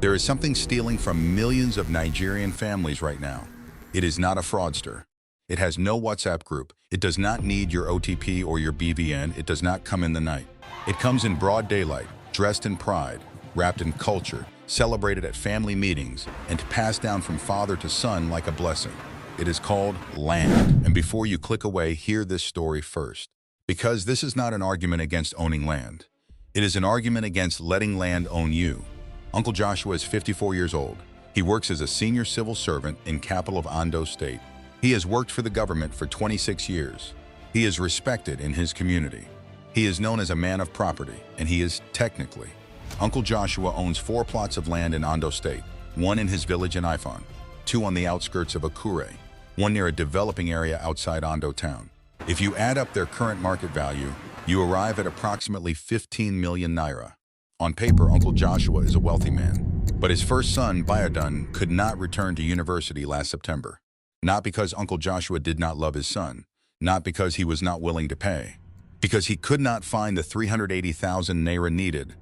There is something stealing from millions of Nigerian families right now. It is not a fraudster. It has no WhatsApp group. It does not need your OTP or your BVN. It does not come in the night. It comes in broad daylight, dressed in pride, wrapped in culture, celebrated at family meetings, and passed down from father to son like a blessing. It is called land. And before you click away, hear this story first. Because this is not an argument against owning land. It is an argument against letting land own you. Uncle Joshua is 54 years old. He works as a senior civil servant in capital of Ondo State. He has worked for the government for 26 years. He is respected in his community. He is known as a man of property, and he is technically. Uncle Joshua owns 4 plots of land in Ondo State, 1 in his village in Ifon, 2 on the outskirts of Akure, 1 near a developing area outside Ondo town. If you add up their current market value, you arrive at approximately 15 million naira. On paper, Uncle Joshua is a wealthy man, but his first son, Bayadun, could not return to university last September. Not because Uncle Joshua did not love his son, not because he was not willing to pay, because he could not find the 380,000 naira needed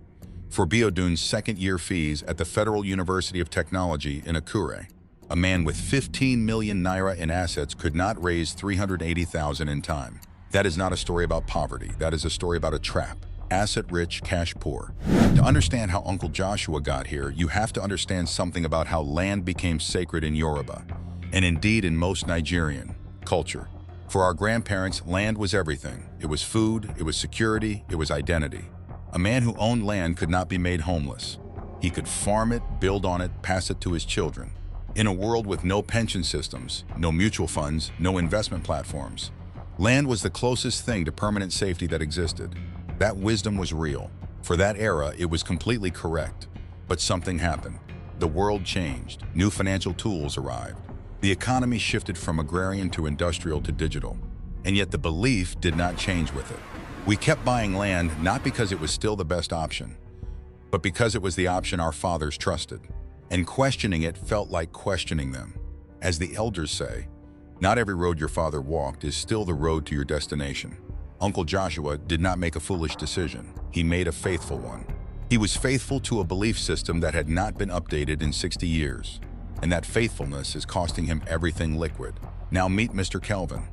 for Bayadun's second-year fees at the Federal University of Technology in Akure. A man with 15 million naira in assets could not raise 380,000 in time. That is not a story about poverty. That is a story about a trap. Asset-rich, cash-poor. To understand how Uncle Joshua got here, you have to understand something about how land became sacred in Yoruba, and indeed in most Nigerian culture. For our grandparents, land was everything. It was food, it was security, it was identity. A man who owned land could not be made homeless. He could farm it, build on it, pass it to his children. In a world with no pension systems, no mutual funds, no investment platforms, land was the closest thing to permanent safety that existed. That wisdom was real. For that era, it was completely correct. But something happened. The world changed. New financial tools arrived. The economy shifted from agrarian to industrial to digital. And yet the belief did not change with it. We kept buying land not because it was still the best option, but because it was the option our fathers trusted. And questioning it felt like questioning them. As the elders say, not every road your father walked is still the road to your destination. Uncle Joshua did not make a foolish decision. He made a faithful one. He was faithful to a belief system that had not been updated in 60 years. And that faithfulness is costing him everything liquid. Now meet Mr. Kelvin,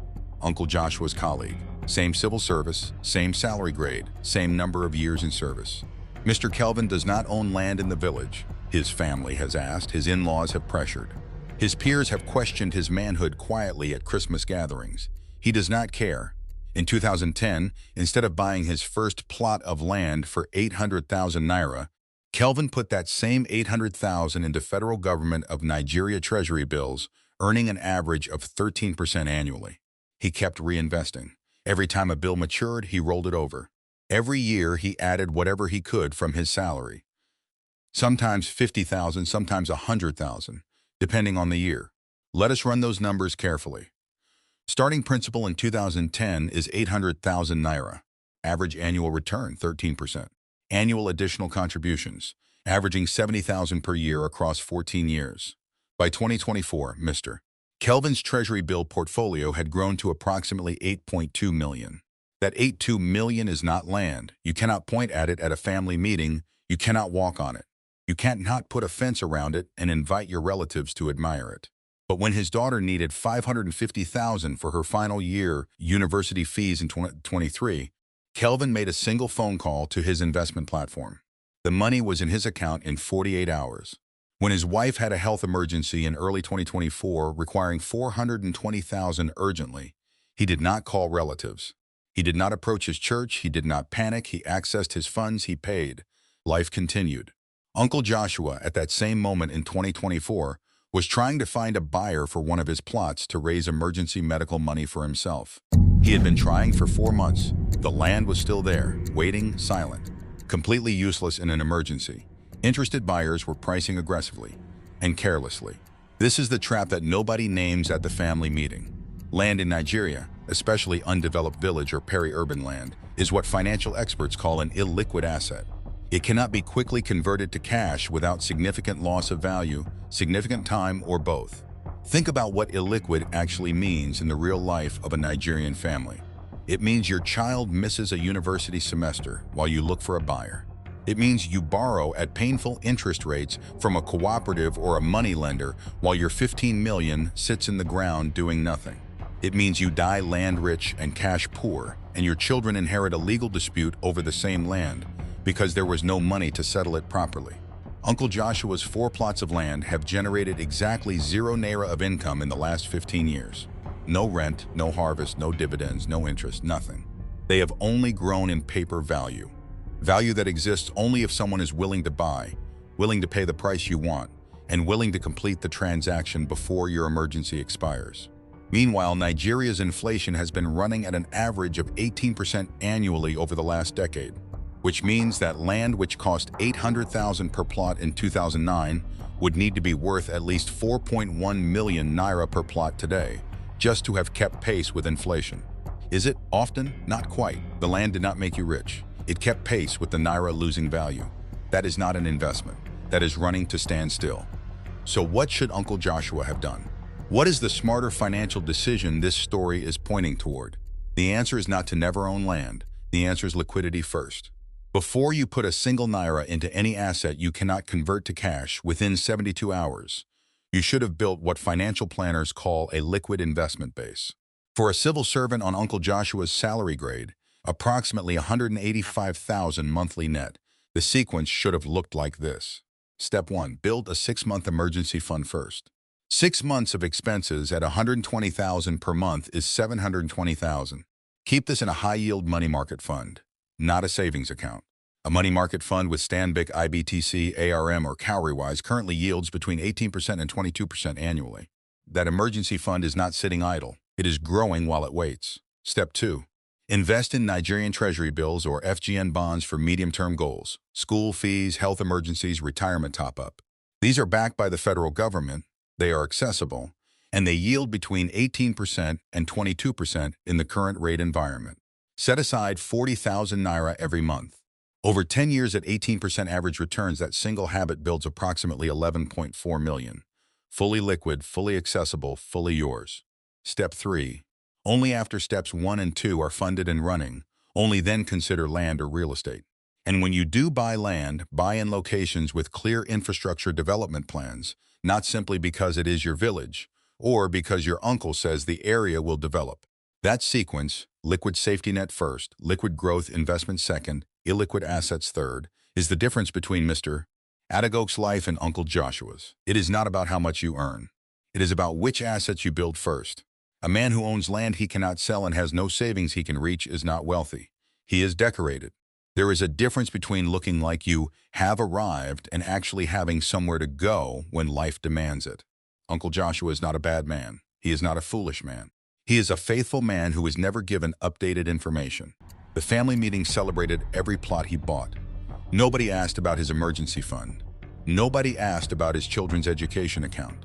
Uncle Joshua's colleague. Same civil service, same salary grade, same number of years in service. Mr. Kelvin does not own land in the village. His family has asked, his in-laws have pressured. His peers have questioned his manhood quietly at Christmas gatherings. He does not care. In 2010, instead of buying his first plot of land for 800,000 naira, Kelvin put that same 800,000 into federal government of Nigeria treasury bills, earning an average of 13% annually. He kept reinvesting. Every time a bill matured, he rolled it over. Every year, he added whatever he could from his salary. Sometimes 50,000, sometimes 100,000, depending on the year. Let us run those numbers carefully. Starting principal in 2010 is 800,000 naira. Average annual return, 13%. Annual additional contributions, averaging 70,000 per year across 14 years. By 2024, Mr. Kelvin's treasury bill portfolio had grown to approximately 8.2 million. That 8.2 million is not land. You cannot point at it at a family meeting. You cannot walk on it. You can't not put a fence around it and invite your relatives to admire it. But when his daughter needed 550,000 for her final year university fees in 2023, Kelvin made a single phone call to his investment platform. The money was in his account in 48 hours. When his wife had a health emergency in early 2024 requiring 420,000 urgently, he did not call relatives. He did not approach his church. He did not panic. He accessed his funds. He paid. Life continued. Uncle Joshua, at that same moment in 2024, was trying to find a buyer for one of his plots to raise emergency medical money for himself. He had been trying for 4 months. The land was still there, waiting, silent, completely useless in an emergency. Interested buyers were pricing aggressively and carelessly. This is the trap that nobody names at the family meeting. Land in Nigeria, especially undeveloped village or peri-urban land, is what financial experts call an illiquid asset. It cannot be quickly converted to cash without significant loss of value, significant time, or both. Think about what illiquid actually means in the real life of a Nigerian family. It means your child misses a university semester while you look for a buyer. It means you borrow at painful interest rates from a cooperative or a money lender while your 15 million sits in the ground doing nothing. It means you die land rich and cash poor, and your children inherit a legal dispute over the same land because there was no money to settle it properly. Uncle Joshua's 4 plots of land have generated exactly 0 naira of income in the last 15 years. No rent, no harvest, no dividends, no interest, nothing. They have only grown in paper value. Value that exists only if someone is willing to buy, willing to pay the price you want, and willing to complete the transaction before your emergency expires. Meanwhile, Nigeria's inflation has been running at an average of 18% annually over the last decade, which means that land which cost 800,000 per plot in 2009 would need to be worth at least 4.1 million naira per plot today, just to have kept pace with inflation. Is it? Often? Not quite. The land did not make you rich. It kept pace with the naira losing value. That is not an investment. That is running to stand still. So what should Uncle Joshua have done? What is the smarter financial decision this story is pointing toward? The answer is not to never own land. The answer is liquidity first. Before you put a single naira into any asset you cannot convert to cash within 72 hours, you should have built what financial planners call a liquid investment base. For a civil servant on Uncle Joshua's salary grade, approximately 185,000 monthly net, the sequence should have looked like this. Step 1. Build a 6-month emergency fund first. 6 months of expenses at 120,000 per month is 720,000. Keep this in a high-yield money market fund, not a savings account. A money market fund with Stanbic IBTC, ARM, or Cowrywise currently yields between 18% and 22% annually. That emergency fund is not sitting idle. It is growing while it waits. Step 2. Invest in Nigerian Treasury bills or FGN bonds for medium-term goals, school fees, health emergencies, retirement top-up. These are backed by the federal government, they are accessible, and they yield between 18% and 22% in the current rate environment. Set aside 40,000 naira every month. Over 10 years at 18% average returns, that single habit builds approximately 11.4 million. Fully liquid, fully accessible, fully yours. Step 3. Only after steps 1 and 2 are funded and running, only then consider land or real estate. And when you do buy land, buy in locations with clear infrastructure development plans, not simply because it is your village, or because your uncle says the area will develop. That sequence, liquid safety net first, liquid growth investment second, illiquid assets third, is the difference between Mr. Adagok's life and Uncle Joshua's. It is not about how much you earn. It is about which assets you build first. A man who owns land he cannot sell and has no savings he can reach is not wealthy. He is decorated. There is a difference between looking like you have arrived and actually having somewhere to go when life demands it. Uncle Joshua is not a bad man. He is not a foolish man. He is a faithful man who is never given updated information. The family meeting celebrated every plot he bought. Nobody asked about his emergency fund. Nobody asked about his children's education account.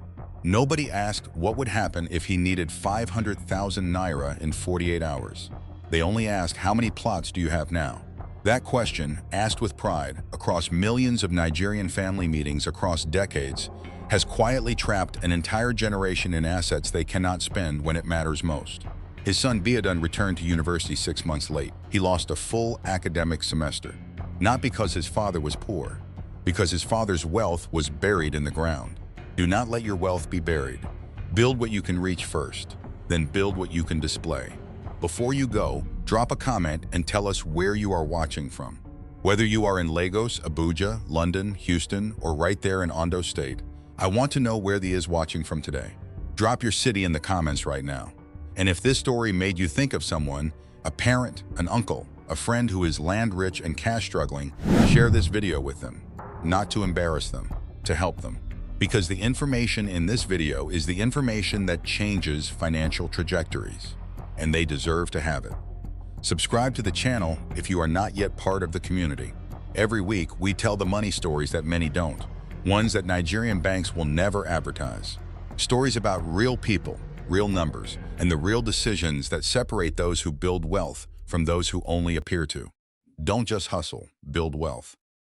Nobody asked what would happen if he needed 500,000 naira in 48 hours. They only asked, how many plots do you have now? That question, asked with pride across millions of Nigerian family meetings across decades, has quietly trapped an entire generation in assets they cannot spend when it matters most. His son Biadun returned to university 6 months late. He lost a full academic semester. Not because his father was poor, because his father's wealth was buried in the ground. Do not let your wealth be buried. Build what you can reach first, then build what you can display. Before you go, drop a comment and tell us where you are watching from. Whether you are in Lagos, Abuja, London, Houston, or right there in Ondo State, I want to know where the is watching from today. Drop your city in the comments right now. And if this story made you think of someone, a parent, an uncle, a friend who is land rich and cash struggling, share this video with them. Not to embarrass them, to help them. Because the information in this video is the information that changes financial trajectories, and they deserve to have it. Subscribe to the channel if you are not yet part of the community. Every week, we tell the money stories that many don't, ones that Nigerian banks will never advertise. Stories about real people, real numbers, and the real decisions that separate those who build wealth from those who only appear to. Don't just hustle, build wealth.